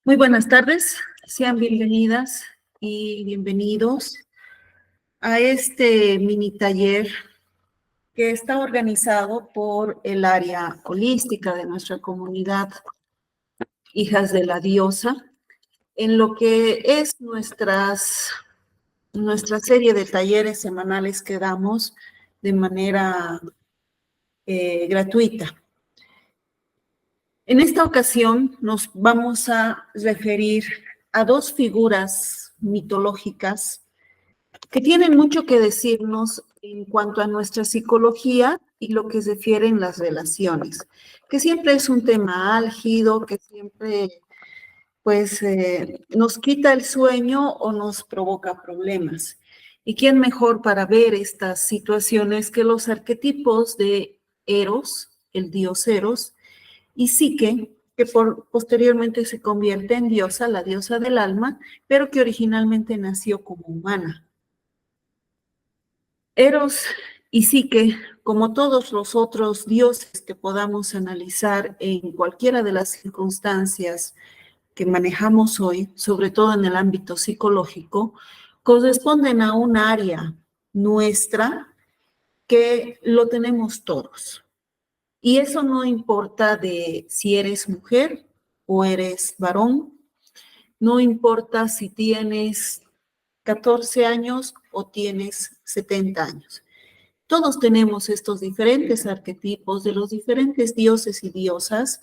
Muy buenas tardes, sean bienvenidas y bienvenidos a este mini taller que está organizado por el área holística de nuestra comunidad Hijas de la Diosa, en lo que es nuestra serie de talleres semanales que damos de manera gratuita. En esta ocasión nos vamos a referir a dos figuras mitológicas que tienen mucho que decirnos en cuanto a nuestra psicología y lo que se refiere en las relaciones, que siempre es un tema álgido, que siempre nos quita el sueño o nos provoca problemas. ¿Y quién mejor para ver estas situaciones que los arquetipos de Eros, el dios Eros, y Psique, que posteriormente se convierte en diosa, la diosa del alma, pero que originalmente nació como humana? Eros y Psique, como todos los otros dioses que podamos analizar en cualquiera de las circunstancias que manejamos hoy, sobre todo en el ámbito psicológico, corresponden a un área nuestra que lo tenemos todos. Y eso no importa de si eres mujer o eres varón, no importa si tienes 14 años o tienes 70 años. Todos tenemos estos diferentes arquetipos de los diferentes dioses y diosas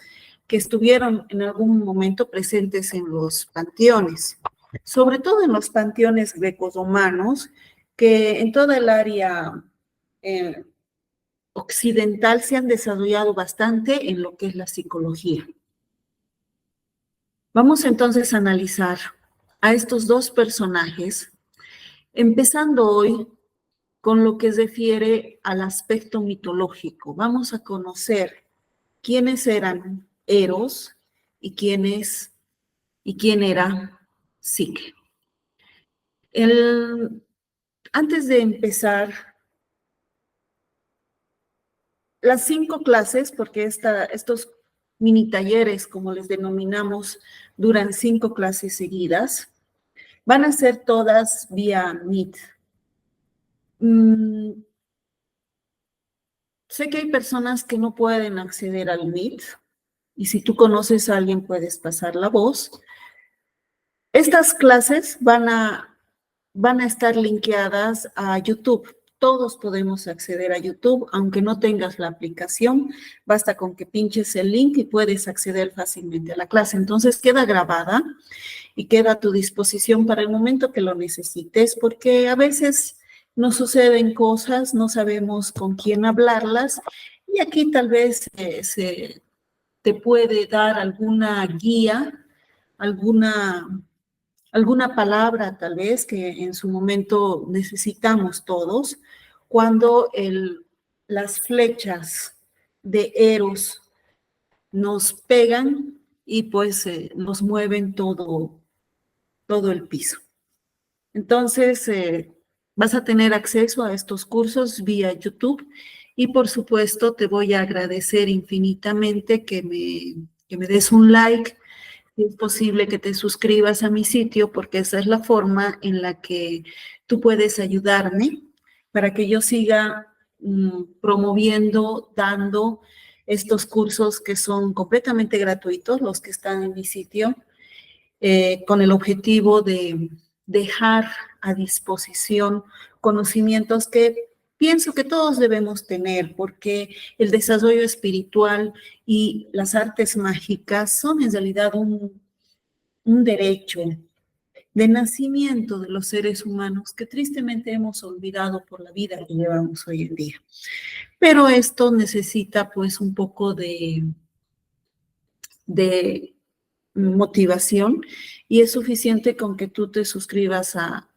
que estuvieron en algún momento presentes en los panteones, sobre todo en los panteones grecorromanos, que en toda el área occidental se han desarrollado bastante en lo que es la psicología. Vamos entonces a analizar a estos dos personajes, empezando hoy con lo que se refiere al aspecto mitológico. Vamos a conocer quiénes eran Eros y quién era Psique. Antes de empezar, las 5 clases, porque estos mini talleres, como les denominamos, duran 5 clases seguidas, van a ser todas vía Meet. Sé que hay personas que no pueden acceder al Meet, y si tú conoces a alguien puedes pasar la voz. Estas clases van a estar linkeadas a YouTube. Todos podemos acceder a YouTube, aunque no tengas la aplicación, basta con que pinches el link y puedes acceder fácilmente a la clase. Entonces queda grabada y queda a tu disposición para el momento que lo necesites, porque a veces nos suceden cosas, no sabemos con quién hablarlas, y aquí tal vez te puede dar alguna guía, alguna palabra tal vez que en su momento necesitamos todos, cuando las flechas de Eros nos pegan y pues nos mueven todo el piso. Entonces, vas a tener acceso a estos cursos vía YouTube y por supuesto te voy a agradecer infinitamente que me des un like. Si es posible que te suscribas a mi sitio, porque esa es la forma en la que tú puedes ayudarme para que yo siga promoviendo, dando estos cursos que son completamente gratuitos, los que están en mi sitio, con el objetivo de dejar a disposición conocimientos que pienso que todos debemos tener, porque el desarrollo espiritual y las artes mágicas son en realidad un derecho de nacimiento de los seres humanos que tristemente hemos olvidado por la vida que llevamos hoy en día. Pero esto necesita pues un poco de motivación, y es suficiente con que tú te suscribas a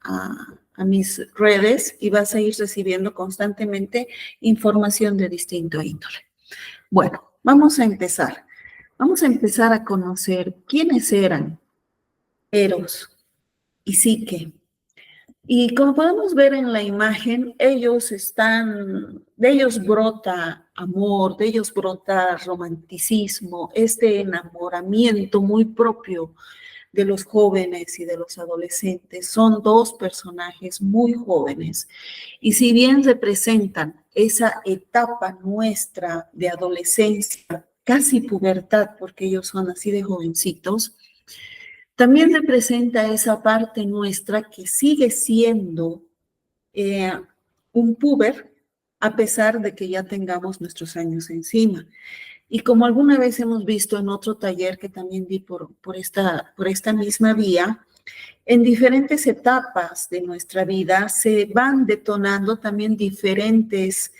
mis redes y vas a ir recibiendo constantemente información de distinto índole. Bueno, vamos a empezar. Vamos a empezar a conocer quiénes eran Eros y Psique. Y como podemos ver en la imagen, de ellos brota amor, de ellos brota romanticismo, este enamoramiento muy propio de los jóvenes y de los adolescentes. Son dos personajes muy jóvenes y si bien representan esa etapa nuestra de adolescencia, casi pubertad, porque ellos son así de jovencitos, también representa esa parte nuestra que sigue siendo eh, un puber a pesar de que ya tengamos nuestros años encima. Y como alguna vez hemos visto en otro taller que también di por esta misma vía, en diferentes etapas de nuestra vida se van detonando también diferentes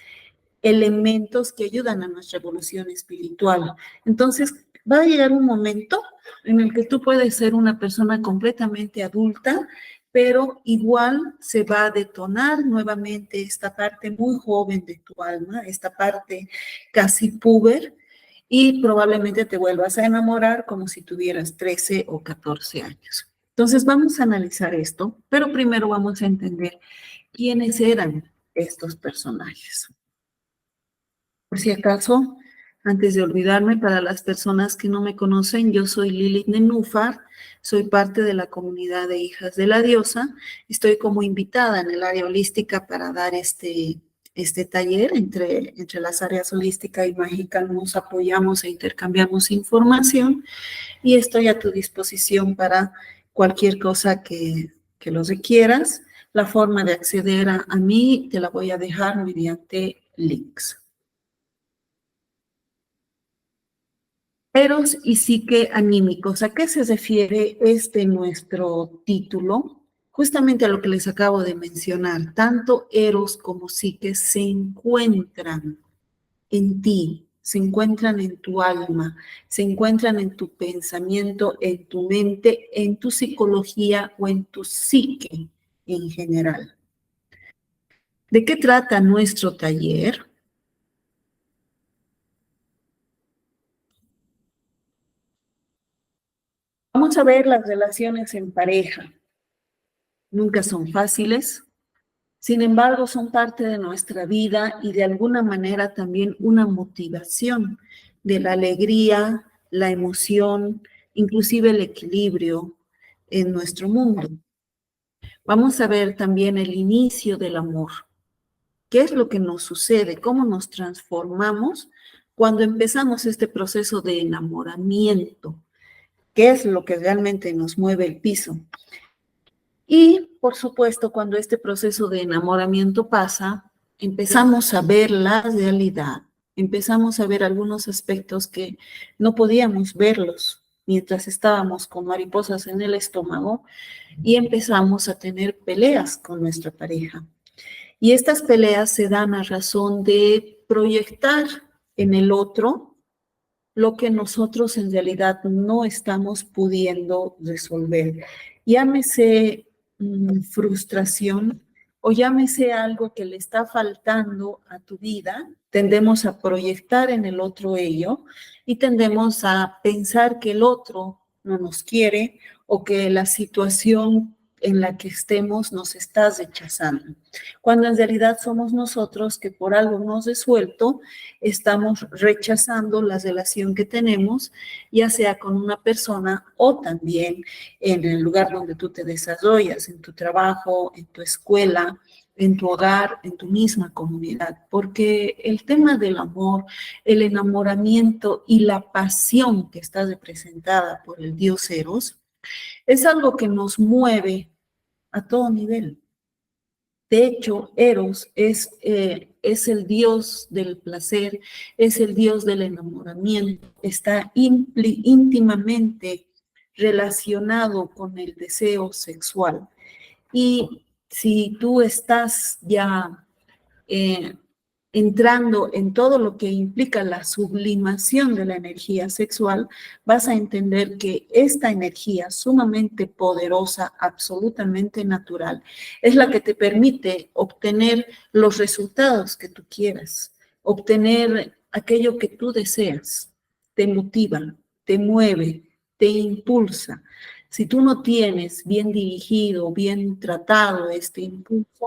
elementos que ayudan a nuestra evolución espiritual. Entonces, va a llegar un momento en el que tú puedes ser una persona completamente adulta, pero igual se va a detonar nuevamente esta parte muy joven de tu alma, esta parte casi puber, y probablemente te vuelvas a enamorar como si tuvieras 13 o 14 años. Entonces, vamos a analizar esto, pero primero vamos a entender quiénes eran estos personajes. Por si acaso, antes de olvidarme, para las personas que no me conocen, yo soy Lilith Nenúfar, soy parte de la comunidad de Hijas de la Diosa, estoy como invitada en el área holística para dar este taller entre las áreas holística y mágica, nos apoyamos e intercambiamos información y estoy a tu disposición para cualquier cosa que lo requieras. La forma de acceder a mí te la voy a dejar mediante links. Eros y psique anímicos. ¿A qué se refiere nuestro título? Justamente a lo que les acabo de mencionar. Tanto Eros como psique se encuentran en ti, se encuentran en tu alma, se encuentran en tu pensamiento, en tu mente, en tu psicología o en tu psique en general. ¿De qué trata nuestro taller? Vamos a ver las relaciones en pareja. Nunca son fáciles. Sin embargo, son parte de nuestra vida y de alguna manera también una motivación de la alegría, la emoción, inclusive el equilibrio en nuestro mundo. Vamos a ver también el inicio del amor. ¿Qué es lo que nos sucede? ¿Cómo nos transformamos cuando empezamos este proceso de enamoramiento? ¿Qué es lo que realmente nos mueve el piso? Y, por supuesto, cuando este proceso de enamoramiento pasa, empezamos a ver la realidad, empezamos a ver algunos aspectos que no podíamos verlos mientras estábamos con mariposas en el estómago y empezamos a tener peleas con nuestra pareja. Y estas peleas se dan a razón de proyectar en el otro lo que nosotros en realidad no estamos pudiendo resolver. Llámese frustración o llámese algo que le está faltando a tu vida, tendemos a proyectar en el otro ello y tendemos a pensar que el otro no nos quiere o que la situación en la que estemos nos está rechazando, cuando en realidad somos nosotros que por algo no resuelto estamos rechazando la relación que tenemos, ya sea con una persona o también en el lugar donde tú te desarrollas, en tu trabajo, en tu escuela, en tu hogar, en tu misma comunidad, porque el tema del amor, el enamoramiento y la pasión que está representada por el dios Eros es algo que nos mueve a todo nivel. De hecho, Eros es el dios del placer, es el dios del enamoramiento, está íntimamente relacionado con el deseo sexual. Y si tú estás ya entrando en todo lo que implica la sublimación de la energía sexual, vas a entender que esta energía sumamente poderosa, absolutamente natural, es la que te permite obtener los resultados que tú quieras, obtener aquello que tú deseas, te motiva, te mueve, te impulsa. Si tú no tienes bien dirigido, bien tratado este impulso,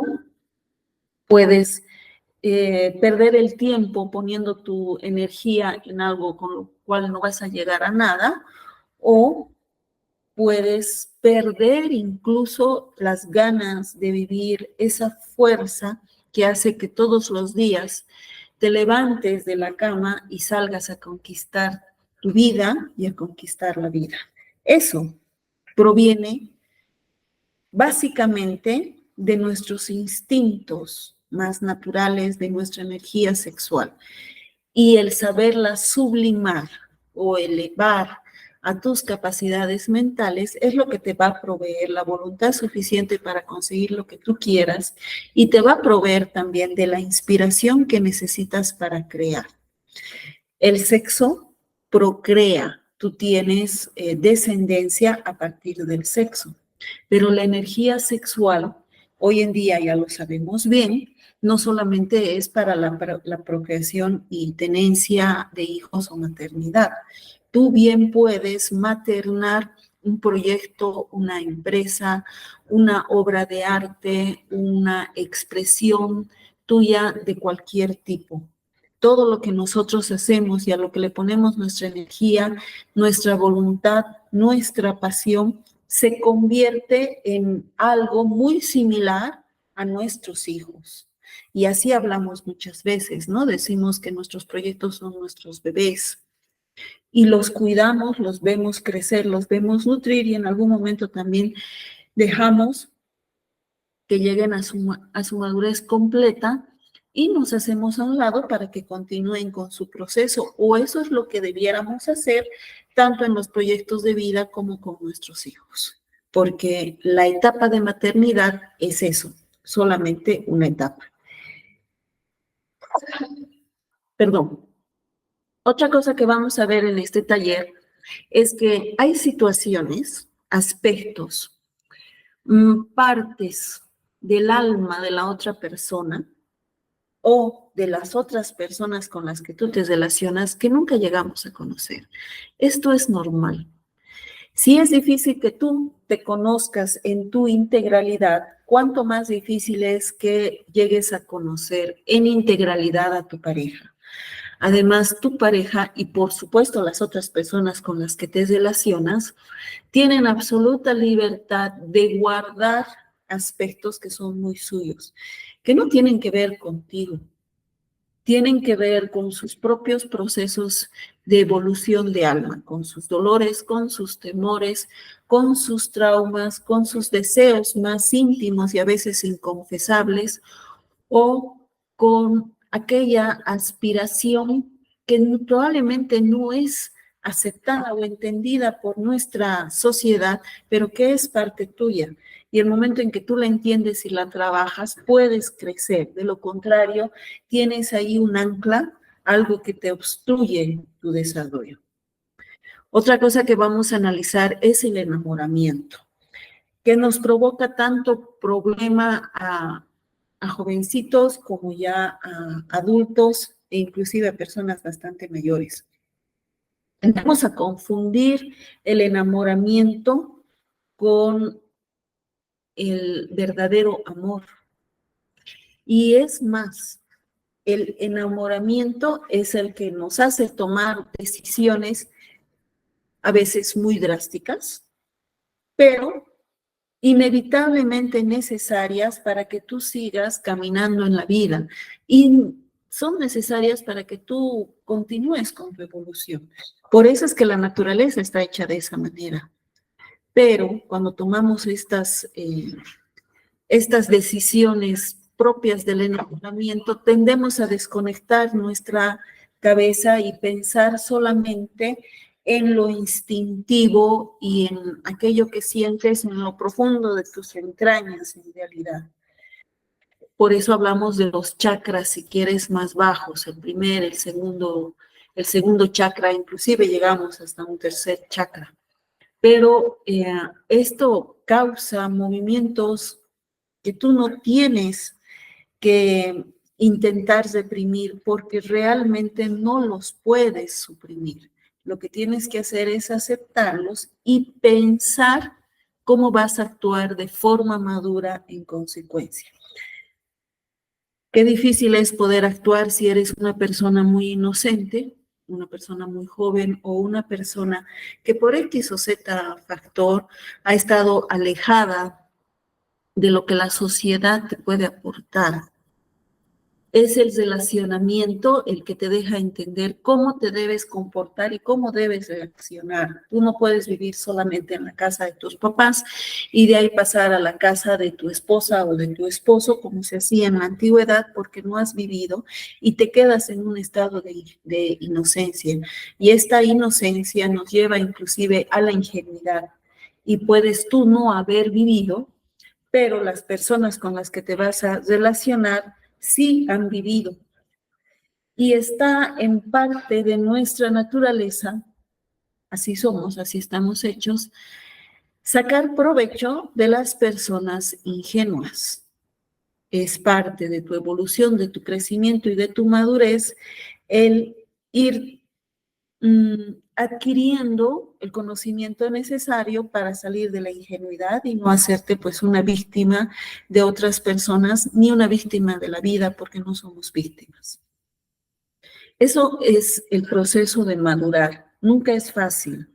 puedes perder el tiempo poniendo tu energía en algo con lo cual no vas a llegar a nada, o puedes perder incluso las ganas de vivir, esa fuerza que hace que todos los días te levantes de la cama y salgas a conquistar tu vida y a conquistar la vida. Eso proviene básicamente de nuestros instintos más naturales, de nuestra energía sexual. Y el saberla sublimar o elevar a tus capacidades mentales es lo que te va a proveer la voluntad suficiente para conseguir lo que tú quieras y te va a proveer también de la inspiración que necesitas para crear. El sexo procrea, tú tienes descendencia a partir del sexo, pero la energía sexual, hoy en día ya lo sabemos bien, no solamente es para la procreación y tenencia de hijos o maternidad. Tú bien puedes maternar un proyecto, una empresa, una obra de arte, una expresión tuya de cualquier tipo. Todo lo que nosotros hacemos y a lo que le ponemos nuestra energía, nuestra voluntad, nuestra pasión, se convierte en algo muy similar a nuestros hijos. Y así hablamos muchas veces, ¿no? Decimos que nuestros proyectos son nuestros bebés y los cuidamos, los vemos crecer, los vemos nutrir y en algún momento también dejamos que lleguen a su madurez completa y nos hacemos a un lado para que continúen con su proceso. O eso es lo que debiéramos hacer tanto en los proyectos de vida como con nuestros hijos. Porque la etapa de maternidad es eso, solamente una etapa. Perdón. Otra cosa que vamos a ver en este taller es que hay situaciones, aspectos, partes del alma de la otra persona o de las otras personas con las que tú te relacionas que nunca llegamos a conocer. Esto es normal. Si es difícil que tú te conozcas en tu integralidad, cuánto más difícil es que llegues a conocer en integralidad a tu pareja. Además, tu pareja y por supuesto las otras personas con las que te relacionas tienen absoluta libertad de guardar aspectos que son muy suyos, que no tienen que ver contigo, tienen que ver con sus propios procesos de evolución de alma, con sus dolores, con sus temores, con sus traumas, con sus deseos más íntimos y a veces inconfesables, o con aquella aspiración que probablemente no es aceptada o entendida por nuestra sociedad, pero que es parte tuya. Y el momento en que tú la entiendes y la trabajas, puedes crecer. De lo contrario, tienes ahí un ancla, algo que te obstruye tu desarrollo. Otra cosa que vamos a analizar es el enamoramiento, que nos provoca tanto problema a jovencitos como ya a adultos e inclusive a personas bastante mayores. Vamos a confundir el enamoramiento con el verdadero amor. Y es más, el enamoramiento es el que nos hace tomar decisiones a veces muy drásticas, pero inevitablemente necesarias para que tú sigas caminando en la vida y son necesarias para que tú continúes con tu evolución. Por eso es que la naturaleza está hecha de esa manera. Pero cuando tomamos estas decisiones propias del enamoramiento, tendemos a desconectar nuestra cabeza y pensar solamente en lo instintivo y en aquello que sientes en lo profundo de tus entrañas en realidad. Por eso hablamos de los chakras, si quieres, más bajos, el primer, el segundo chakra, inclusive llegamos hasta un tercer chakra. Pero esto causa movimientos que tú no tienes que intentar reprimir porque realmente no los puedes suprimir. Lo que tienes que hacer es aceptarlos y pensar cómo vas a actuar de forma madura en consecuencia. Qué difícil es poder actuar si eres una persona muy inocente, una persona muy joven o una persona que por X o Z factor ha estado alejada de lo que la sociedad te puede aportar. Es el relacionamiento el que te deja entender cómo te debes comportar y cómo debes reaccionar. Tú no puedes vivir solamente en la casa de tus papás y de ahí pasar a la casa de tu esposa o de tu esposo, como se hacía en la antigüedad, porque no has vivido y te quedas en un estado de inocencia. Y esta inocencia nos lleva inclusive a la ingenuidad. Y puedes tú no haber vivido, pero las personas con las que te vas a relacionar sí han vivido. Y está en parte de nuestra naturaleza, así somos, así estamos hechos, sacar provecho de las personas ingenuas. Es parte de tu evolución, de tu crecimiento y de tu madurez el ir adquiriendo el conocimiento necesario para salir de la ingenuidad y no hacerte pues una víctima de otras personas ni una víctima de la vida, porque no somos víctimas. Eso es el proceso de madurar. Nunca es fácil.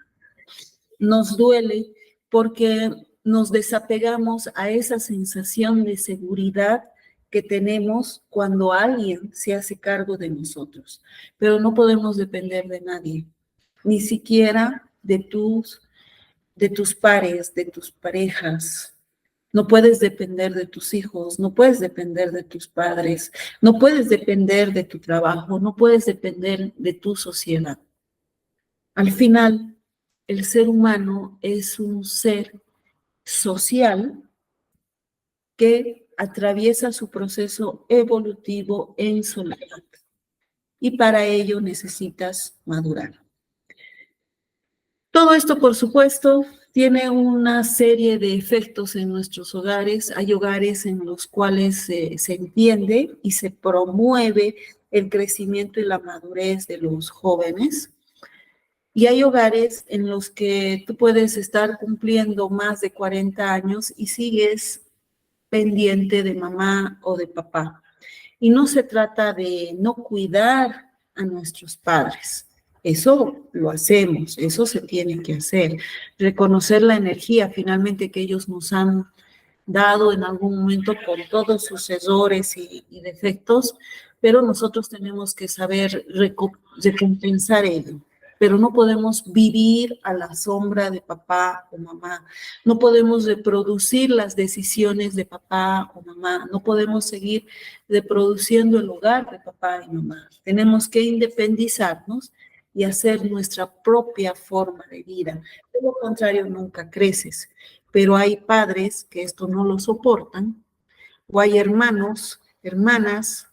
Nos duele porque nos desapegamos a esa sensación de seguridad que tenemos cuando alguien se hace cargo de nosotros. Pero no podemos depender de nadie, ni siquiera de tus pares, de tus parejas. No puedes depender de tus hijos, no puedes depender de tus padres, no puedes depender de tu trabajo, no puedes depender de tu sociedad. Al final, el ser humano es un ser social que atraviesa su proceso evolutivo en soledad. Y para ello necesitas madurar. Todo esto, por supuesto, tiene una serie de efectos en nuestros hogares. Hay hogares en los cuales se entiende y se promueve el crecimiento y la madurez de los jóvenes. Y hay hogares en los que tú puedes estar cumpliendo más de 40 años y sigues pendiente de mamá o de papá. Y no se trata de no cuidar a nuestros padres. Eso lo hacemos, eso se tiene que hacer. Reconocer la energía finalmente que ellos nos han dado en algún momento con todos sus errores y defectos, pero nosotros tenemos que saber recompensar ello. Pero no podemos vivir a la sombra de papá o mamá, no podemos reproducir las decisiones de papá o mamá, no podemos seguir reproduciendo el hogar de papá y mamá. Tenemos que independizarnos y hacer nuestra propia forma de vida. De lo contrario, nunca creces. Pero hay padres que esto no lo soportan, o hay hermanos, hermanas,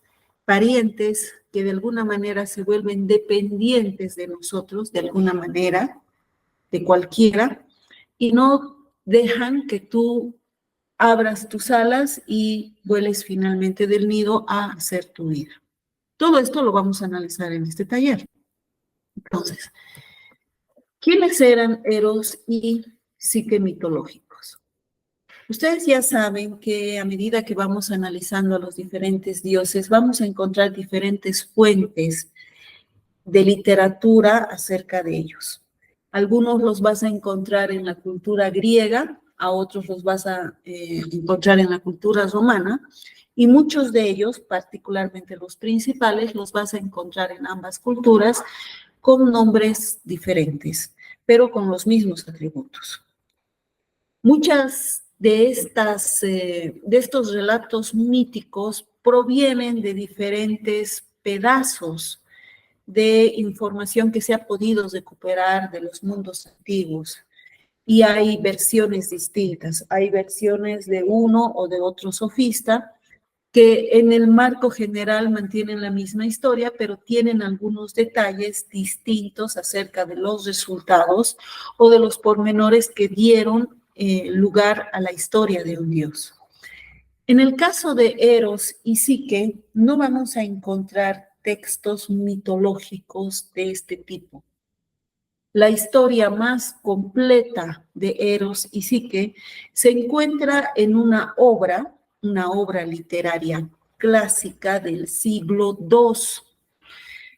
parientes que de alguna manera se vuelven dependientes de nosotros, de alguna manera, de cualquiera, y no dejan que tú abras tus alas y vueles finalmente del nido a hacer tu vida. Todo esto lo vamos a analizar en este taller. Entonces, ¿quiénes eran Eros y Psique mitológicos? Ustedes ya saben que a medida que vamos analizando a los diferentes dioses, vamos a encontrar diferentes fuentes de literatura acerca de ellos. Algunos los vas a encontrar en la cultura griega, a otros los vas a encontrar en la cultura romana, y muchos de ellos, particularmente los principales, los vas a encontrar en ambas culturas con nombres diferentes, pero con los mismos atributos. Muchas de estos relatos míticos provienen de diferentes pedazos de información que se ha podido recuperar de los mundos antiguos. Y hay versiones distintas, hay versiones de uno o de otro sofista que en el marco general mantienen la misma historia, pero tienen algunos detalles distintos acerca de los resultados o de los pormenores que dieron lugar a la historia de un dios. En el caso de Eros y Psique, no vamos a encontrar textos mitológicos de este tipo. La historia más completa de Eros y Psique se encuentra en una obra literaria clásica del siglo II,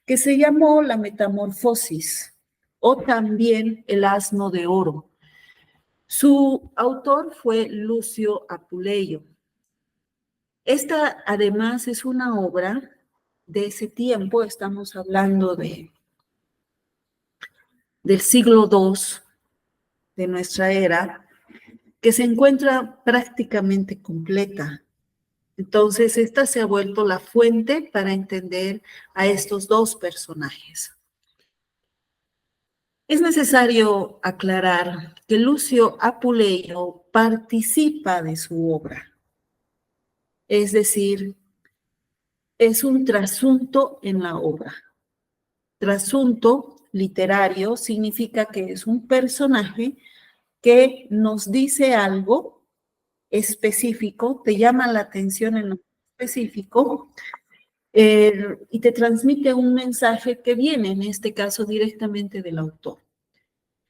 que se llamó La Metamorfosis, o también El Asno de Oro. Su autor fue Lucio Apuleyo. Esta, además, es una obra de ese tiempo, estamos hablando del siglo II de nuestra era, que se encuentra prácticamente completa. Entonces, esta se ha vuelto la fuente para entender a estos dos personajes. Es necesario aclarar que Lucio Apuleyo participa de su obra, es decir, es un trasunto en la obra. Trasunto literario significa que es un personaje que nos dice algo específico, te llama la atención en lo específico y te transmite un mensaje que viene, en este caso, directamente del autor.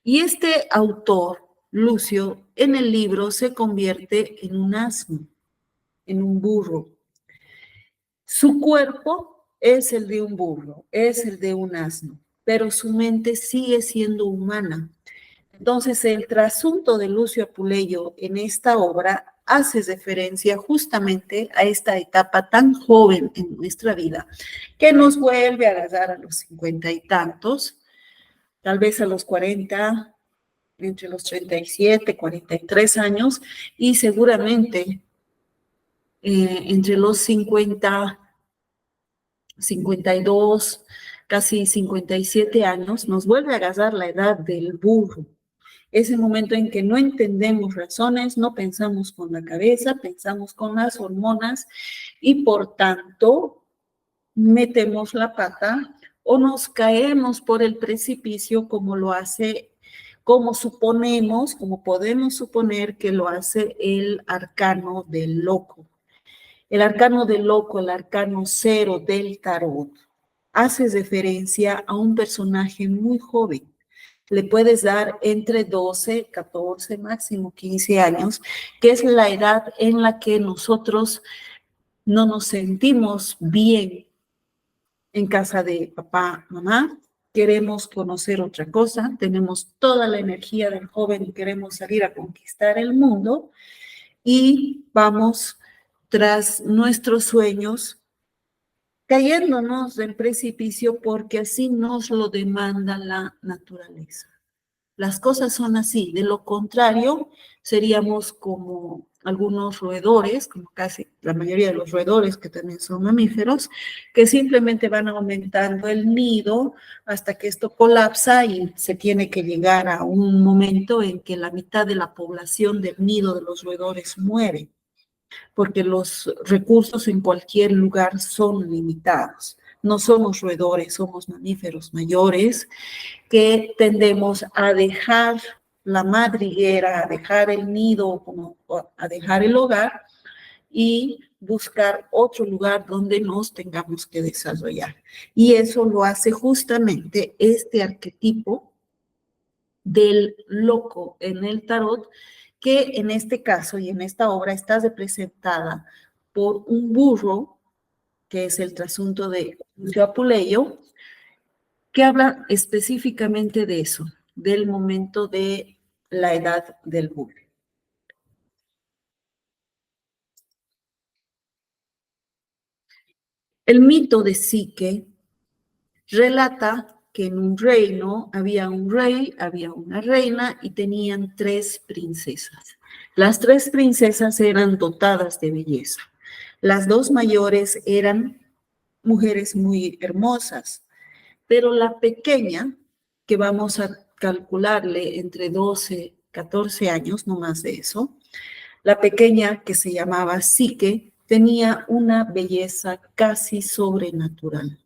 Y este autor, Lucio, en el libro se convierte en un asno, en un burro. Su cuerpo es el de un burro, es el de un asno, pero su mente sigue siendo humana. Entonces, el trasunto de Lucio Apuleyo en esta obra hace referencia justamente a esta etapa tan joven en nuestra vida, que nos vuelve a agarrar a los 50 y tantos, tal vez a los 40, entre los 37, 43 años, y seguramente entre los 50, 52, casi 57 años, nos vuelve a agarrar la edad del burro. Ese momento en que no entendemos razones, no pensamos con la cabeza, pensamos con las hormonas y por tanto metemos la pata o nos caemos por el precipicio como lo hace, como suponemos, como podemos suponer que lo hace el arcano del loco. El arcano del loco, el arcano 0 del tarot, hace referencia a un personaje muy joven. Le puedes dar entre 12, 14, máximo 15 años, que es la edad en la que nosotros no nos sentimos bien en casa de papá, mamá, queremos conocer otra cosa, tenemos toda la energía del joven y queremos salir a conquistar el mundo y vamos tras nuestros sueños cayéndonos del precipicio porque así nos lo demanda la naturaleza. Las cosas son así, de lo contrario seríamos como algunos roedores, como casi la mayoría de los roedores que también son mamíferos, que simplemente van aumentando el nido hasta que esto colapsa y se tiene que llegar a un momento en que la mitad de la población del nido de los roedores muere, porque los recursos en cualquier lugar son limitados. No somos roedores, somos mamíferos mayores que tendemos a dejar la madriguera, a dejar el nido, a dejar el hogar y buscar otro lugar donde nos tengamos que desarrollar. Y eso lo hace justamente este arquetipo del loco en el tarot, que en este caso y en esta obra está representada por un burro, que es el trasunto de Lucio Apuleyo, que habla específicamente de eso, del momento de la edad del burro. El mito de Psique relata que en un reino había un rey, había una reina y tenían 3 princesas. Las 3 princesas eran dotadas de belleza. Las 2 mayores eran mujeres muy hermosas, pero la pequeña, que vamos a calcularle entre 12, 14 años, no más de eso, la pequeña que se llamaba Psique tenía una belleza casi sobrenatural.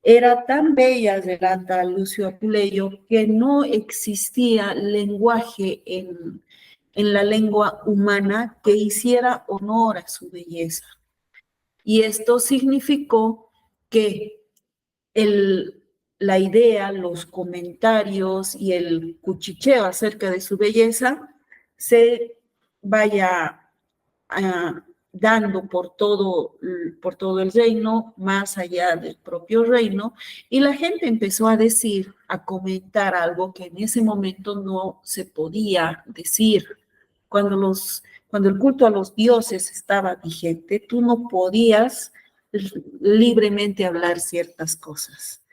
Era tan bella, relata Lucio Apuleyo, que no existía lenguaje en la lengua humana que hiciera honor a su belleza. Y esto significó que la idea, los comentarios y el cuchicheo acerca de su belleza se vaya dando por todo el reino, más allá del propio reino, y la gente empezó a decir, a comentar algo que en ese momento no se podía decir. Cuando el culto a los dioses estaba vigente, tú no podías libremente hablar ciertas cosas.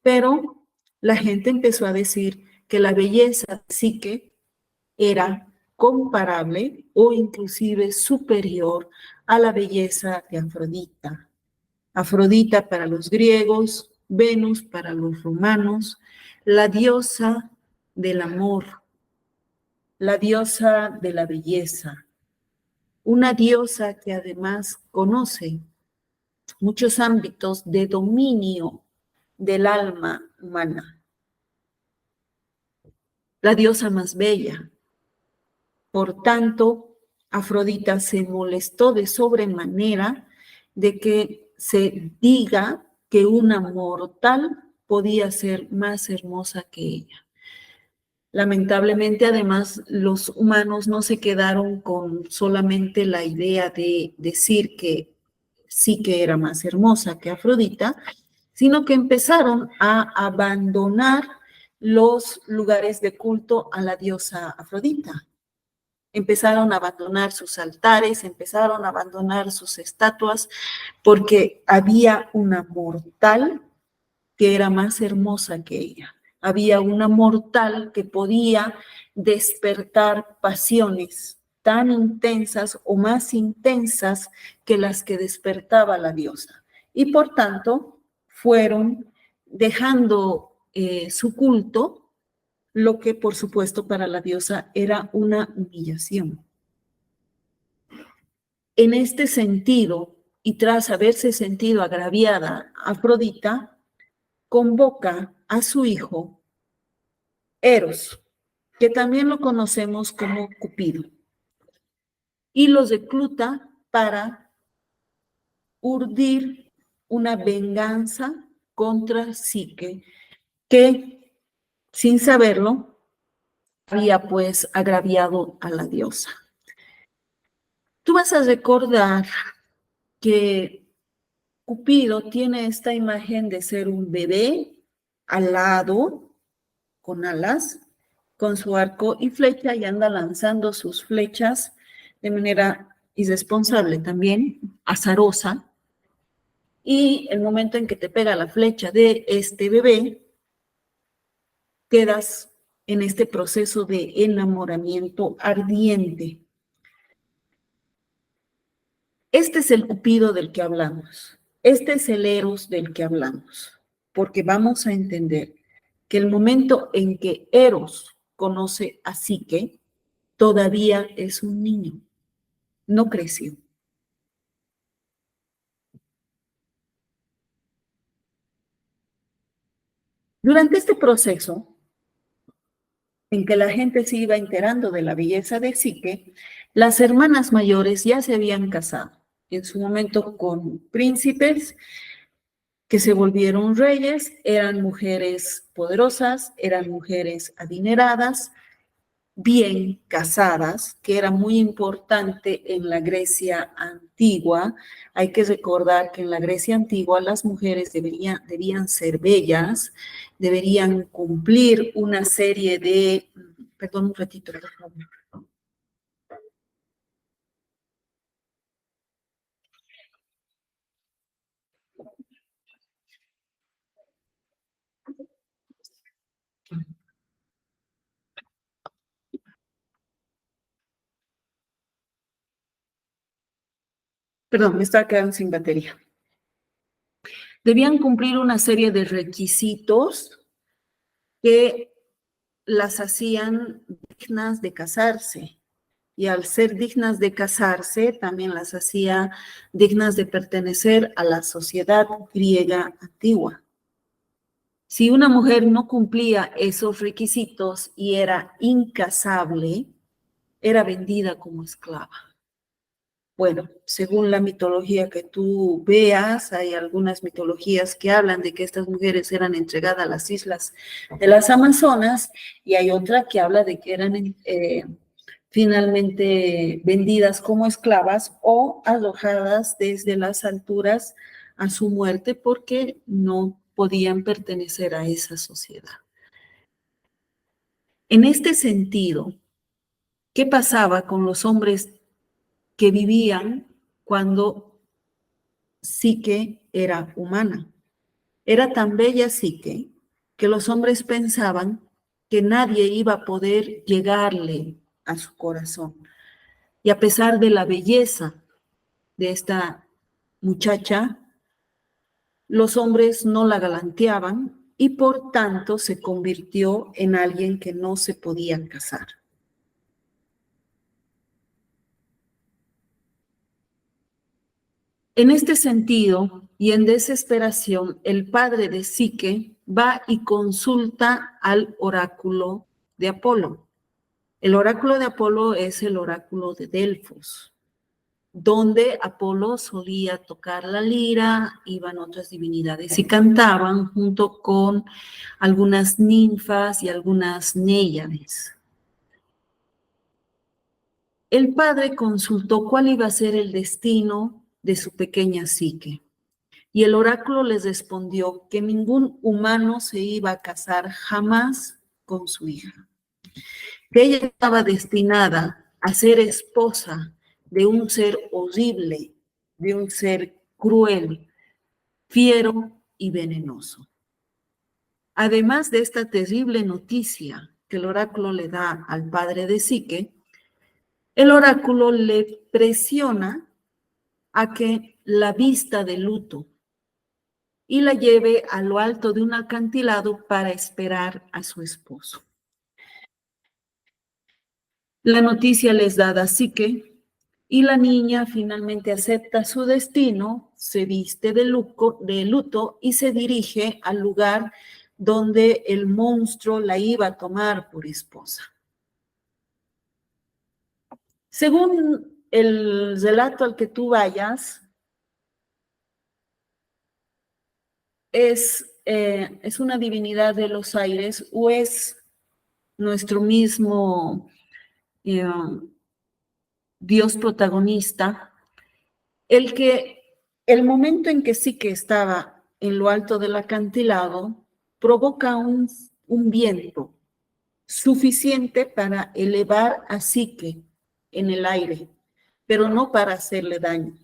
Pero la gente empezó a decir que la belleza sí que era comparable o inclusive superior a la belleza de Afrodita. Afrodita para los griegos, Venus para los romanos, la diosa del amor, la diosa de la belleza, una diosa que además conoce muchos ámbitos de dominio del alma humana, la diosa más bella. Por tanto, Afrodita se molestó de sobremanera de que se diga que una mortal podía ser más hermosa que ella. Lamentablemente, además, los humanos no se quedaron con solamente la idea de decir que sí que era más hermosa que Afrodita, sino que empezaron a abandonar los lugares de culto a la diosa Afrodita. Empezaron a abandonar sus altares, empezaron a abandonar sus estatuas, porque había una mortal que era más hermosa que ella. Había una mortal que podía despertar pasiones tan intensas o más intensas que las que despertaba la diosa. Y por tanto, fueron dejando su culto, lo que por supuesto para la diosa era una humillación. En este sentido, y tras haberse sentido agraviada, Afrodita convoca a su hijo Eros, que también lo conocemos como Cupido, y los recluta para urdir una venganza contra Psique, que sin saberlo había pues agraviado a la diosa. Tú vas a recordar que Cupido tiene esta imagen de ser un bebé alado, con alas, con su arco y flecha, y anda lanzando sus flechas de manera irresponsable también, azarosa. Y el momento en que te pega la flecha de este bebé, quedas en este proceso de enamoramiento ardiente. Este es el Cupido del que hablamos. Este es el Eros del que hablamos. Porque vamos a entender que el momento en que Eros conoce a Psique, todavía es un niño. No creció. Durante este proceso, en que la gente se iba enterando de la belleza de Psique, las hermanas mayores ya se habían casado, en su momento con príncipes que se volvieron reyes, eran mujeres poderosas, eran mujeres adineradas, bien casadas, que era muy importante en la Grecia antigua. Hay que recordar que en la Grecia antigua las mujeres debían ser bellas, deberían cumplir una serie de... Perdón un ratito, por favor. Perdón, me estaba quedando sin batería. Debían cumplir una serie de requisitos que las hacían dignas de casarse. Y al ser dignas de casarse, también las hacía dignas de pertenecer a la sociedad griega antigua. Si una mujer no cumplía esos requisitos y era incasable, era vendida como esclava. Bueno, según la mitología que tú veas, hay algunas mitologías que hablan de que estas mujeres eran entregadas a las islas de las Amazonas, y hay otra que habla de que eran finalmente vendidas como esclavas o alojadas desde las alturas a su muerte porque no podían pertenecer a esa sociedad. En este sentido, ¿qué pasaba con los hombres que vivían cuando Psique era humana? Era tan bella Psique que los hombres pensaban que nadie iba a poder llegarle a su corazón. Y a pesar de la belleza de esta muchacha, los hombres no la galanteaban y por tanto se convirtió en alguien que no se podía casar. En este sentido y en desesperación, el padre de Psique va y consulta al oráculo de Apolo. El oráculo de Apolo es el oráculo de Delfos, donde Apolo solía tocar la lira, iban otras divinidades y cantaban junto con algunas ninfas y algunas néyades. El padre consultó cuál iba a ser el destino de su pequeña Psique. Y el oráculo les respondió que ningún humano se iba a casar jamás con su hija, que ella estaba destinada a ser esposa de un ser horrible, de un ser cruel, fiero y venenoso. Además de esta terrible noticia que el oráculo le da al padre de Psique, el oráculo le presiona a que la vista de luto y la lleve a lo alto de un acantilado para esperar a su esposo. La noticia les da a Psique y la niña finalmente acepta su destino, se viste de luto y se dirige al lugar donde el monstruo la iba a tomar por esposa. Según el relato al que tú vayas, es una divinidad de los aires o es nuestro mismo Dios protagonista, el momento en que Psique estaba en lo alto del acantilado provoca un viento suficiente para elevar a Psique en el aire, pero no para hacerle daño.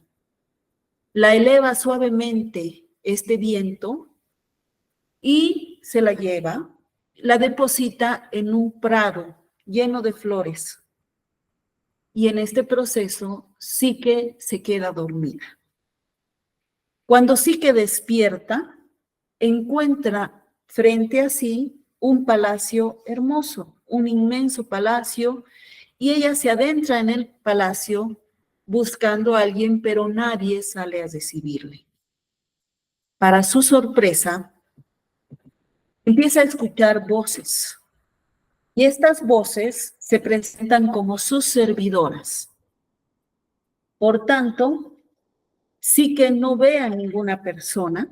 La eleva suavemente este viento y se la lleva, la deposita en un prado lleno de flores. Y en este proceso, Psique se queda dormida. Cuando Psique despierta, encuentra frente a sí un palacio hermoso, un inmenso palacio, y ella se adentra en el palacio buscando a alguien, pero nadie sale a recibirle. Para su sorpresa, empieza a escuchar voces. Y estas voces se presentan como sus servidoras. Por tanto, Psique no ve a ninguna persona,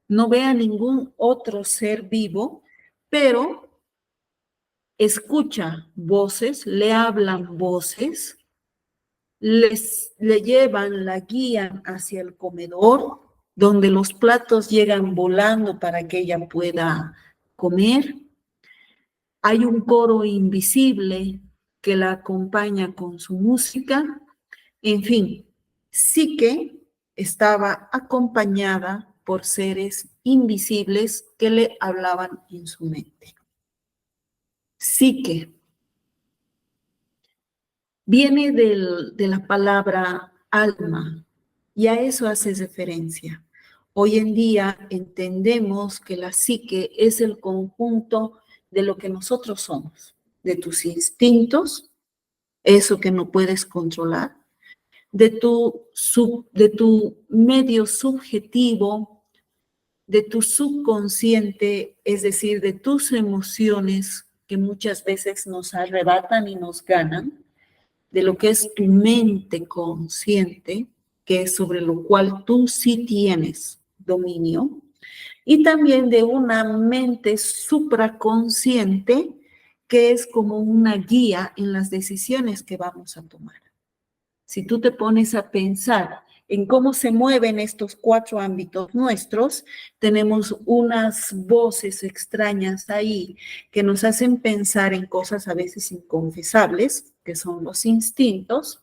no ve a ningún otro ser vivo, pero escucha voces, le hablan voces, le llevan, la guían hacia el comedor, donde los platos llegan volando para que ella pueda comer. Hay un coro invisible que la acompaña con su música. En fin, Psique estaba acompañada por seres invisibles que le hablaban en su mente. Psique viene de la palabra alma y a eso hace referencia. Hoy en día entendemos que la psique es el conjunto de lo que nosotros somos, de tus instintos, eso que no puedes controlar, de tu medio subjetivo, de tu subconsciente, es decir, de tus emociones que muchas veces nos arrebatan y nos ganan, de lo que es tu mente consciente, que es sobre lo cual tú sí tienes dominio, y también de una mente supraconsciente que es como una guía en las decisiones que vamos a tomar. Si tú te pones a pensar en cómo se mueven estos 4 ámbitos nuestros, tenemos unas voces extrañas ahí que nos hacen pensar en cosas a veces inconfesables, que son los instintos,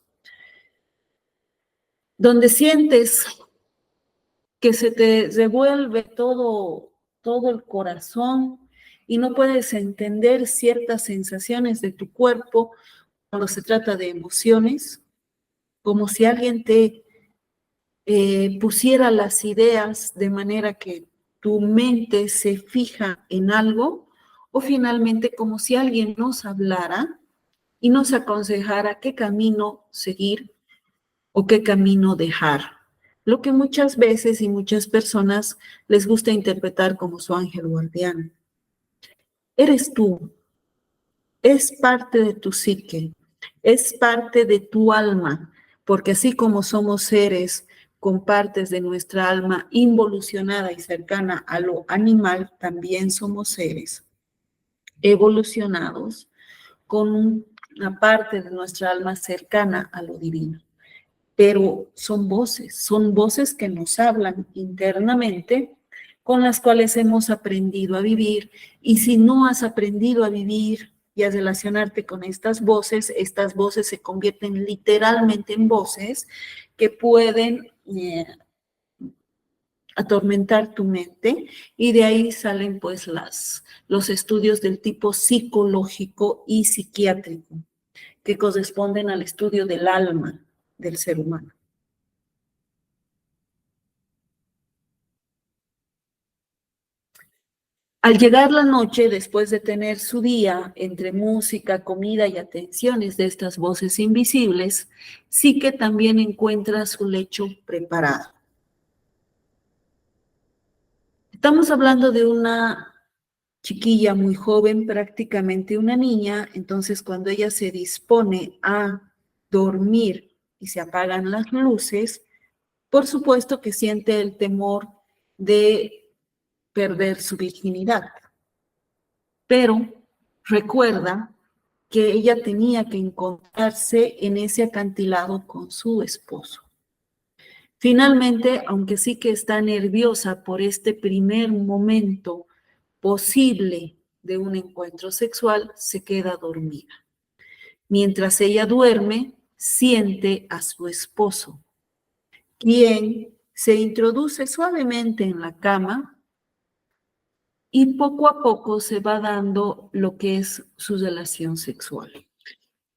donde sientes que se te revuelve todo el corazón y no puedes entender ciertas sensaciones de tu cuerpo cuando se trata de emociones, como si alguien te pusiera las ideas de manera que tu mente se fija en algo, o finalmente como si alguien nos hablara y nos aconsejara qué camino seguir o qué camino dejar. Lo que muchas veces y muchas personas les gusta interpretar como su ángel guardián. Eres tú, es parte de tu psique, es parte de tu alma, porque así como somos seres con partes de nuestra alma involucionada y cercana a lo animal, también somos seres evolucionados con una parte de nuestra alma cercana a lo divino. Pero son voces que nos hablan internamente, con las cuales hemos aprendido a vivir. Y si no has aprendido a vivir y a relacionarte con estas voces se convierten literalmente en voces que pueden atormentar tu mente, y de ahí salen pues los estudios del tipo psicológico y psiquiátrico, que corresponden al estudio del alma del ser humano. Al llegar la noche, después de tener su día entre música, comida y atenciones de estas voces invisibles, sí que también encuentra su lecho preparado. Estamos hablando de una chiquilla muy joven, prácticamente una niña, entonces cuando ella se dispone a dormir y se apagan las luces, por supuesto que siente el temor de perder su virginidad. Pero recuerda que ella tenía que encontrarse en ese acantilado con su esposo. Finalmente, aunque sí que está nerviosa por este primer momento posible de un encuentro sexual, se queda dormida. Mientras ella duerme, siente a su esposo, quien se introduce suavemente en la cama y poco a poco se va dando lo que es su relación sexual.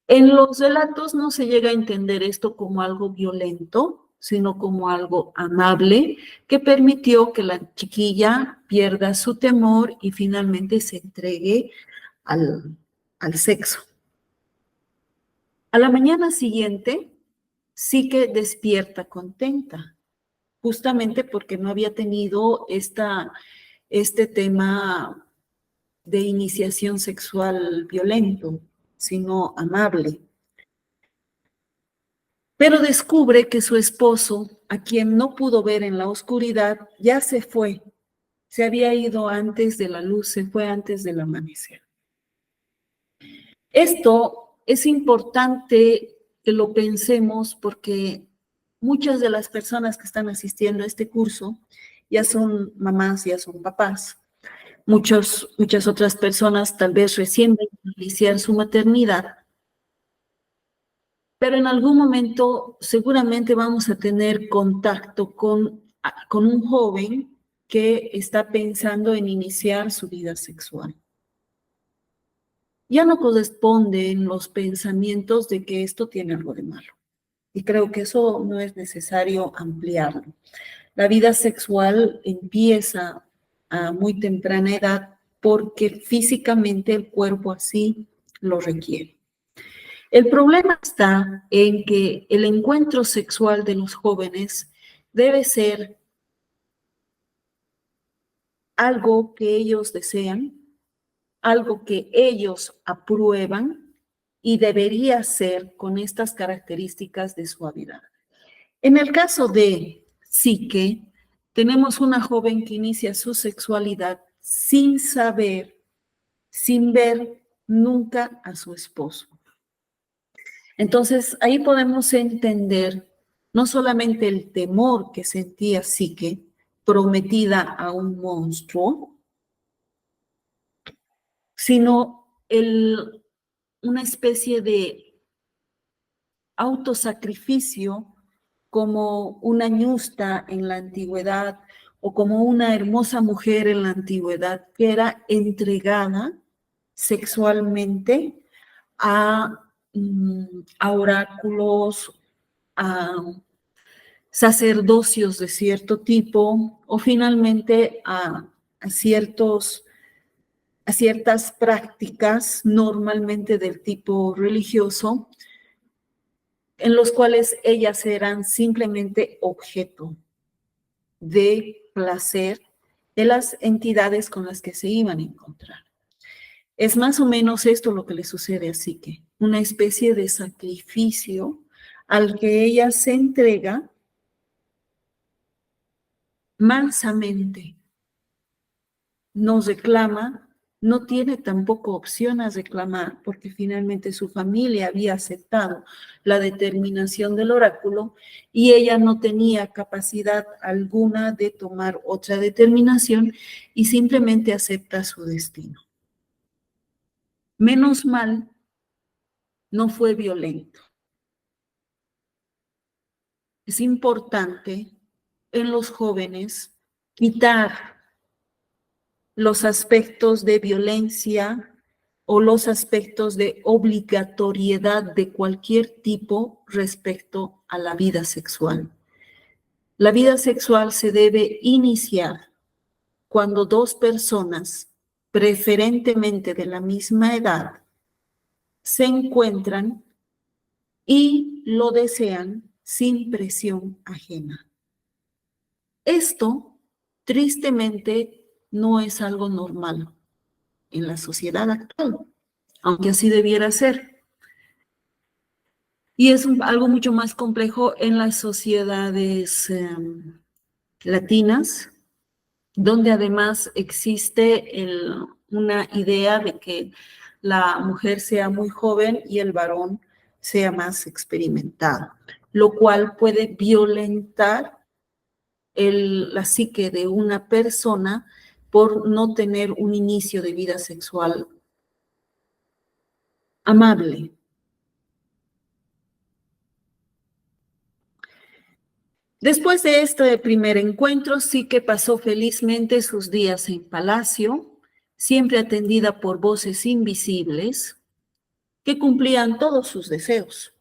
En los relatos no se llega a entender esto como algo violento, sino como algo amable que permitió que la chiquilla pierda su temor y finalmente se entregue al sexo. A la mañana siguiente sí que despierta contenta, justamente porque no había tenido este tema de iniciación sexual violento, sino amable. Pero descubre que su esposo, a quien no pudo ver en la oscuridad, ya se fue. Se había ido antes de la luz, se fue antes del amanecer. Esto es importante que lo pensemos porque muchas de las personas que están asistiendo a este curso ya son mamás, ya son papás. Muchas otras personas tal vez recién van a iniciar su maternidad, pero en algún momento seguramente vamos a tener contacto con un joven que está pensando en iniciar su vida sexual. Ya no corresponde en los pensamientos de que esto tiene algo de malo. Y creo que eso no es necesario ampliarlo. La vida sexual empieza a muy temprana edad porque físicamente el cuerpo así lo requiere. El problema está en que el encuentro sexual de los jóvenes debe ser algo que ellos desean, algo que ellos aprueban y debería ser con estas características de suavidad. En el caso de Psique, tenemos una joven que inicia su sexualidad sin saber, sin ver nunca a su esposo. Entonces, ahí podemos entender no solamente el temor que sentía Psique, prometida a un monstruo, sino una especie de autosacrificio como una ñusta en la antigüedad o como una hermosa mujer en la antigüedad que era entregada sexualmente a oráculos, a sacerdocios de cierto tipo o finalmente a ciertas prácticas normalmente del tipo religioso en los cuales ellas eran simplemente objeto de placer de las entidades con las que se iban a encontrar. Es más o menos esto lo que le sucede a Psique, una especie de sacrificio al que ella se entrega mansamente, no reclama, no tiene tampoco opción a reclamar, porque finalmente su familia había aceptado la determinación del oráculo y ella no tenía capacidad alguna de tomar otra determinación y simplemente acepta su destino. Menos mal, no fue violento. Es importante en los jóvenes quitar los aspectos de violencia o los aspectos de obligatoriedad de cualquier tipo respecto a la vida sexual. La vida sexual se debe iniciar cuando dos personas, preferentemente de la misma edad, se encuentran y lo desean sin presión ajena. Esto, tristemente, no es algo normal en la sociedad actual, aunque así debiera ser. Y es algo mucho más complejo en las sociedades latinas, donde además existe una idea de que la mujer sea muy joven y el varón sea más experimentado, lo cual puede violentar la psique de una persona por no tener un inicio de vida sexual amable. Después de este primer encuentro, Psique pasó felizmente sus días en palacio, siempre atendida por voces invisibles que cumplían todos sus deseos.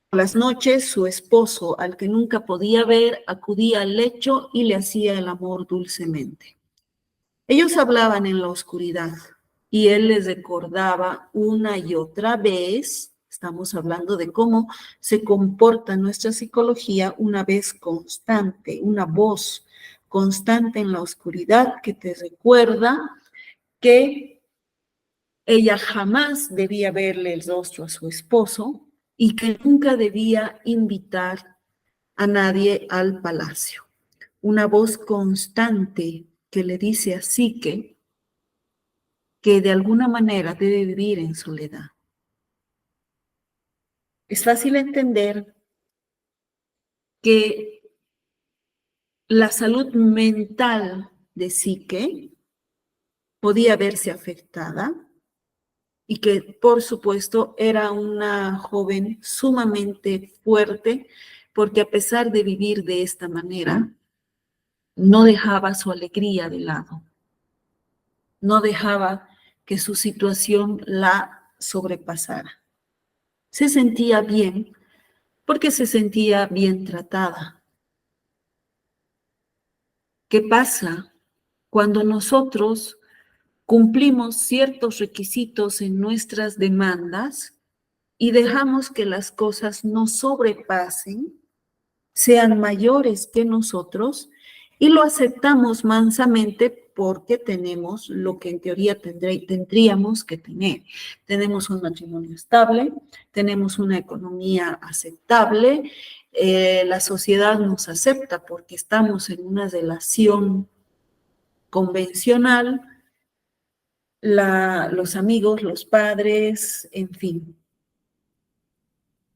Por las noches, su esposo, al que nunca podía ver, acudía al lecho y le hacía el amor dulcemente. Ellos hablaban en la oscuridad y él les recordaba una y otra vez, estamos hablando de cómo se comporta nuestra psicología, una vez constante, una voz constante en la oscuridad que te recuerda que ella jamás debía verle el rostro a su esposo y que nunca debía invitar a nadie al palacio. Una voz constante que le dice a Psique que de alguna manera debe vivir en soledad. Es fácil entender que la salud mental de Psique podía verse afectada y que, por supuesto, era una joven sumamente fuerte porque a pesar de vivir de esta manera, no dejaba su alegría de lado, no dejaba que su situación la sobrepasara. Se sentía bien porque se sentía bien tratada. ¿Qué pasa cuando nosotros cumplimos ciertos requisitos en nuestras demandas y dejamos que las cosas nos sobrepasen, sean mayores que nosotros y lo aceptamos mansamente porque tenemos lo que en teoría tendríamos que tener? Tenemos un matrimonio estable, tenemos una economía aceptable, la sociedad nos acepta porque estamos en una relación convencional los amigos, los padres, en fin.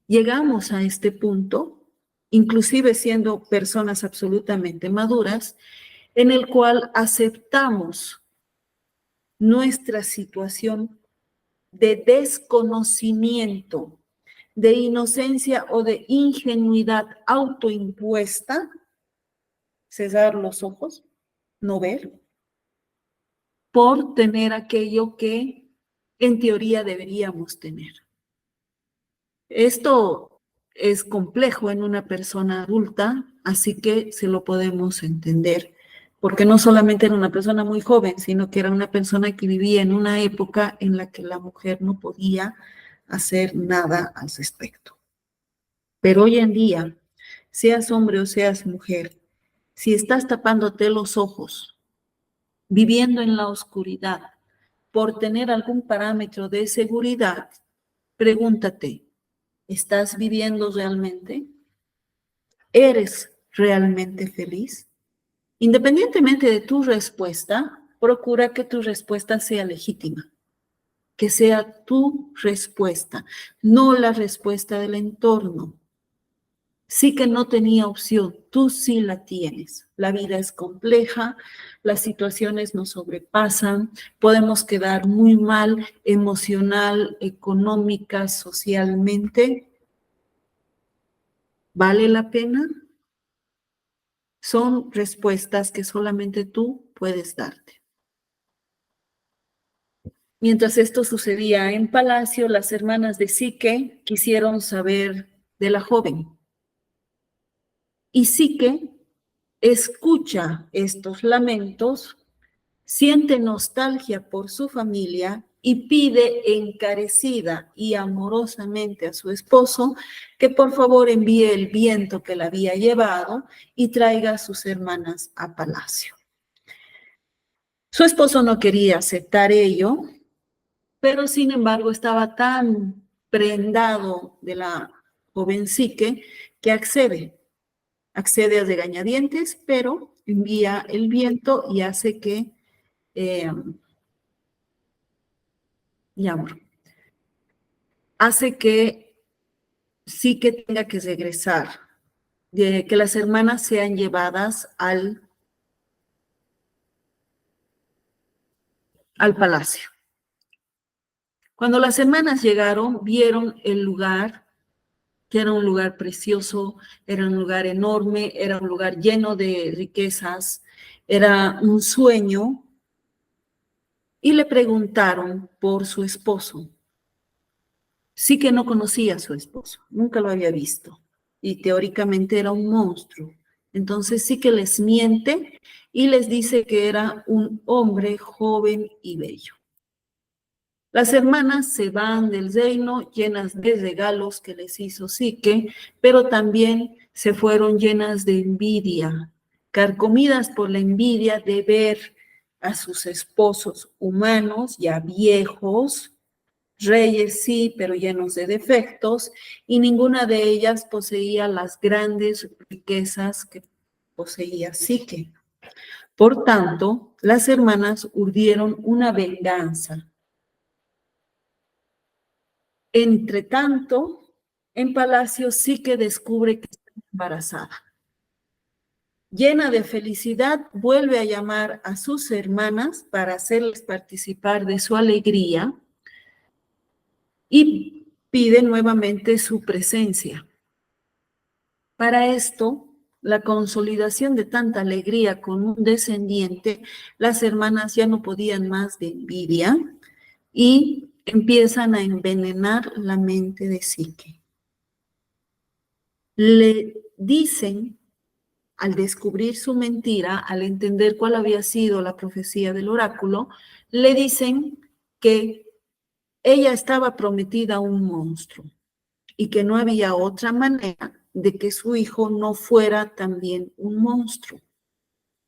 Llegamos a este punto, inclusive siendo personas absolutamente maduras, en el cual aceptamos nuestra situación de desconocimiento, de inocencia o de ingenuidad autoimpuesta, cerrar los ojos, no ver, por tener aquello que en teoría deberíamos tener. Esto es complejo en una persona adulta, así que se lo podemos entender, porque no solamente era una persona muy joven, sino que era una persona que vivía en una época en la que la mujer no podía hacer nada al respecto. Pero hoy en día, seas hombre o seas mujer, si estás tapándote los ojos, viviendo en la oscuridad, por tener algún parámetro de seguridad, pregúntate, ¿estás viviendo realmente? ¿Eres realmente feliz? Independientemente de tu respuesta, procura que tu respuesta sea legítima, que sea tu respuesta, no la respuesta del entorno. Sí que no tenía opción, tú sí la tienes. La vida es compleja, las situaciones nos sobrepasan, podemos quedar muy mal emocional, económica, socialmente. ¿Vale la pena? Son respuestas que solamente tú puedes darte. Mientras esto sucedía en Palacio, las hermanas de Psique quisieron saber de la joven. Y Psique escucha estos lamentos, siente nostalgia por su familia y pide encarecida y amorosamente a su esposo que por favor envíe el viento que la había llevado y traiga a sus hermanas a Palacio. Su esposo no quería aceptar ello, pero sin embargo estaba tan prendado de la joven Psique que accede a regañadientes, pero envía el viento y hace que hace que sí que tenga que regresar, de que las hermanas sean llevadas al palacio. Cuando las hermanas llegaron, vieron el lugar, que era un lugar precioso, era un lugar enorme, era un lugar lleno de riquezas, era un sueño, y le preguntaron por su esposo. Sí que no conocía a su esposo, nunca lo había visto, y teóricamente era un monstruo. Entonces sí que les miente y les dice que era un hombre joven y bello. Las hermanas se van del reino llenas de regalos que les hizo Psique, pero también se fueron llenas de envidia, carcomidas por la envidia de ver a sus esposos humanos, ya viejos, reyes sí, pero llenos de defectos, y ninguna de ellas poseía las grandes riquezas que poseía Psique. Por tanto, las hermanas urdieron una venganza. Entre tanto, en Palacio Psique descubre que está embarazada. Llena de felicidad, vuelve a llamar a sus hermanas para hacerles participar de su alegría y pide nuevamente su presencia. Para esto, la consolidación de tanta alegría con un descendiente, las hermanas ya no podían más de envidia y empiezan a envenenar la mente de Psique. Le dicen, al descubrir su mentira, al entender cuál había sido la profecía del oráculo, le dicen que ella estaba prometida a un monstruo y que no había otra manera de que su hijo no fuera también un monstruo.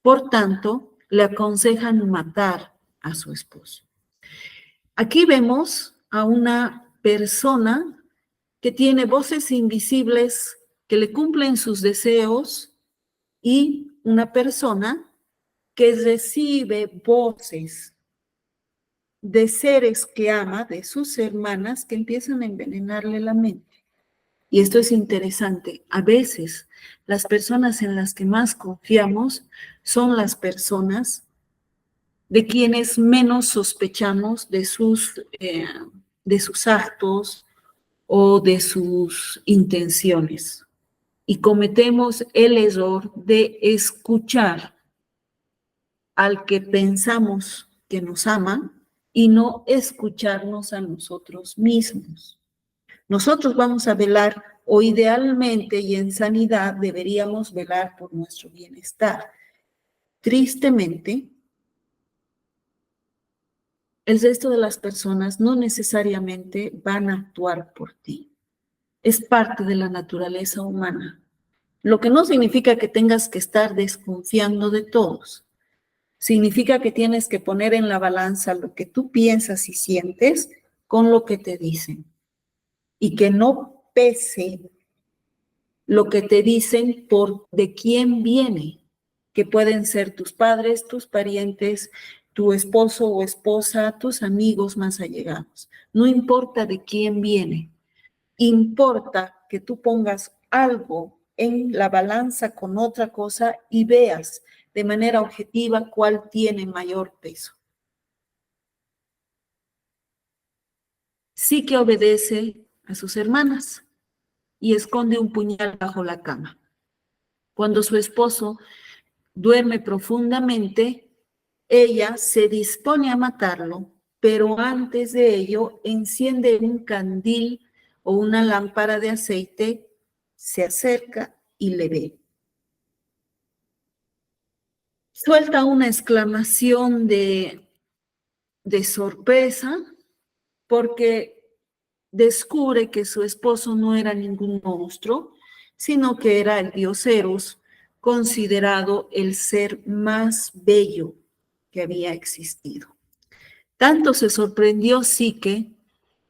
Por tanto, le aconsejan matar a su esposo. Aquí vemos a una persona que tiene voces invisibles que le cumplen sus deseos y una persona que recibe voces de seres que ama, de sus hermanas, que empiezan a envenenarle la mente. Y esto es interesante. A veces las personas en las que más confiamos son las personas de quienes menos sospechamos de sus actos o de sus intenciones. Y cometemos el error de escuchar al que pensamos que nos ama y no escucharnos a nosotros mismos. Nosotros vamos a velar, o idealmente y en sanidad deberíamos velar por nuestro bienestar. Tristemente, el resto de las personas no necesariamente van a actuar por ti. Es parte de la naturaleza humana. Lo que no significa que tengas que estar desconfiando de todos. Significa que tienes que poner en la balanza lo que tú piensas y sientes con lo que te dicen. Y que no pese lo que te dicen por de quién viene, que pueden ser tus padres, tus parientes, tu esposo o esposa, tus amigos más allegados. No importa de quién viene, importa que tú pongas algo en la balanza con otra cosa y veas de manera objetiva cuál tiene mayor peso. Sí que obedece a sus hermanas y esconde un puñal bajo la cama. Cuando su esposo duerme profundamente, ella se dispone a matarlo, pero antes de ello enciende un candil o una lámpara de aceite, se acerca y le ve. Suelta una exclamación de sorpresa porque descubre que su esposo no era ningún monstruo, sino que era el dios Eros, considerado el ser más bello que había existido. Tanto se sorprendió Psique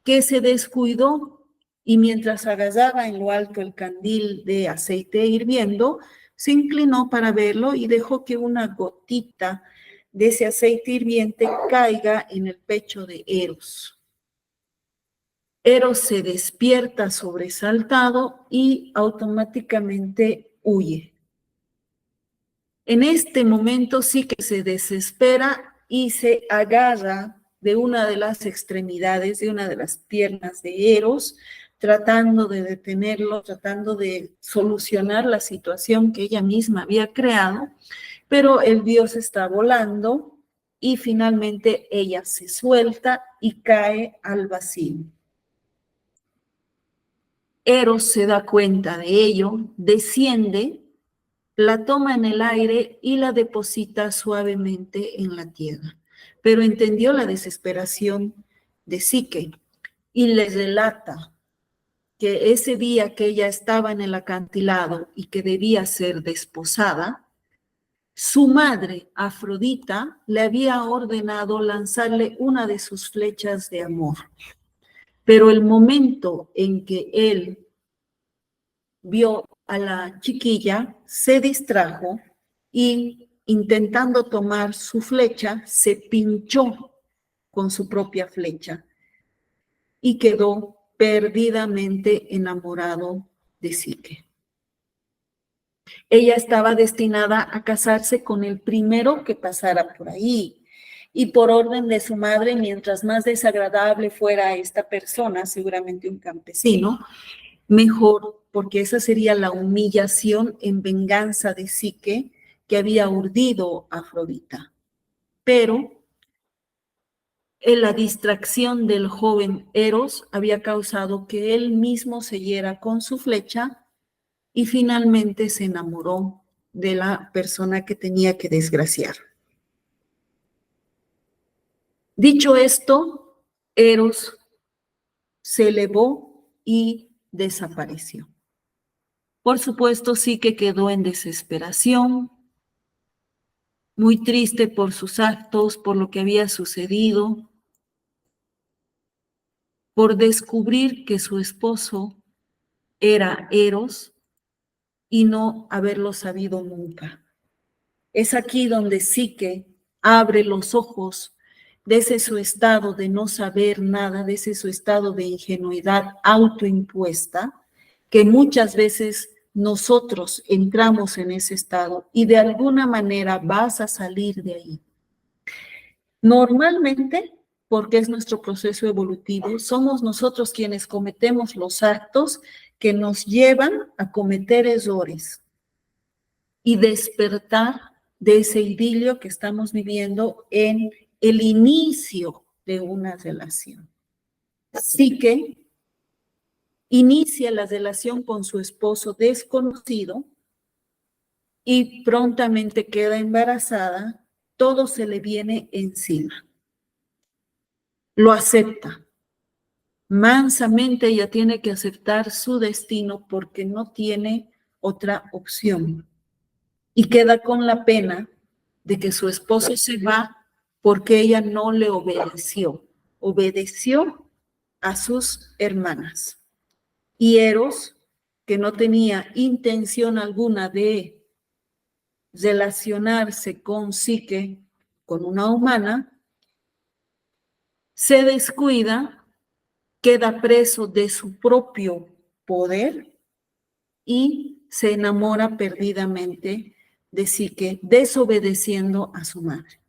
que se descuidó y mientras agarraba en lo alto el candil de aceite hirviendo, se inclinó para verlo y dejó que una gotita de ese aceite hirviente caiga en el pecho de Eros. Eros se despierta sobresaltado y automáticamente huye. En este momento sí que se desespera y se agarra de una de las extremidades, de una de las piernas de Eros, tratando de detenerlo, tratando de solucionar la situación que ella misma había creado, pero el dios está volando y finalmente ella se suelta y cae al vacío. Eros se da cuenta de ello, desciende, la toma en el aire y la deposita suavemente en la tierra. Pero entendió la desesperación de Psique y le relata que ese día que ella estaba en el acantilado y que debía ser desposada, su madre, Afrodita, le había ordenado lanzarle una de sus flechas de amor. Pero el momento en que él vio a la chiquilla, se distrajo y intentando tomar su flecha, se pinchó con su propia flecha y quedó perdidamente enamorado de Psique. Ella estaba destinada a casarse con el primero que pasara por ahí. Y por orden de su madre, mientras más desagradable fuera esta persona, seguramente un campesino, mejor, porque esa sería la humillación en venganza de Psique que había urdido a Afrodita. Pero en la distracción del joven Eros había causado que él mismo se hiera con su flecha y finalmente se enamoró de la persona que tenía que desgraciar. Dicho esto, Eros se elevó y desapareció. Por supuesto, sí que quedó en desesperación, muy triste por sus actos, por lo que había sucedido, por descubrir que su esposo era Eros y no haberlo sabido nunca. Es aquí donde Psique abre los ojos de ese su estado de no saber nada, de ese su estado de ingenuidad autoimpuesta, que muchas veces nosotros entramos en ese estado y de alguna manera vas a salir de ahí. Normalmente, porque es nuestro proceso evolutivo, somos nosotros quienes cometemos los actos que nos llevan a cometer errores y despertar de ese idilio que estamos viviendo en el inicio de una relación. Así que inicia la relación con su esposo desconocido y prontamente queda embarazada, todo se le viene encima. Lo acepta. Mansamente ella tiene que aceptar su destino porque no tiene otra opción. Y queda con la pena de que su esposo se va porque ella no le obedeció. Obedeció a sus hermanas. Y Eros, que no tenía intención alguna de relacionarse con Psique, con una humana, se descuida, queda preso de su propio poder y se enamora perdidamente de Psique, desobedeciendo a su madre.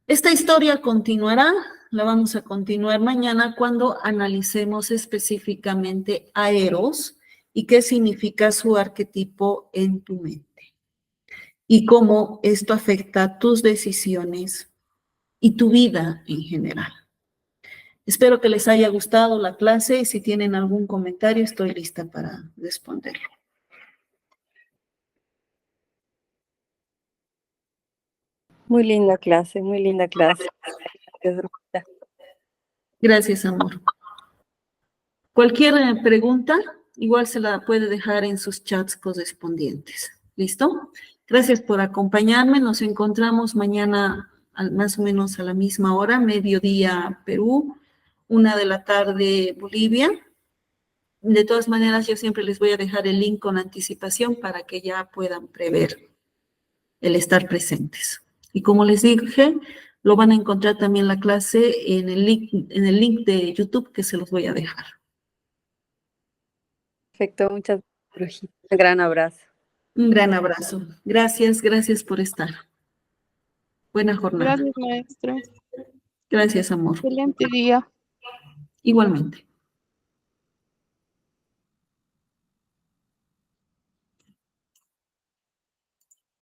Esta historia continuará, la vamos a continuar mañana cuando analicemos específicamente a Eros y qué significa su arquetipo en tu mente y cómo esto afecta tus decisiones y tu vida en general. Espero que les haya gustado la clase y si tienen algún comentario estoy lista para responderlo. Muy linda clase, muy linda clase. Gracias, amor. Cualquier pregunta, igual se la puede dejar en sus chats correspondientes. ¿Listo? Gracias por acompañarme. Nos encontramos mañana más o menos a la misma hora, mediodía Perú, 1:00 p.m. Bolivia. De todas maneras, yo siempre les voy a dejar el link con anticipación para que ya puedan prever el estar presentes. Y como les dije, lo van a encontrar también la clase en el link de YouTube que se los voy a dejar. Perfecto, muchas gracias. Un gran abrazo. Un gran abrazo. Gracias, gracias por estar. Buena jornada. Gracias, maestra. Gracias, amor. Excelente día. Igualmente.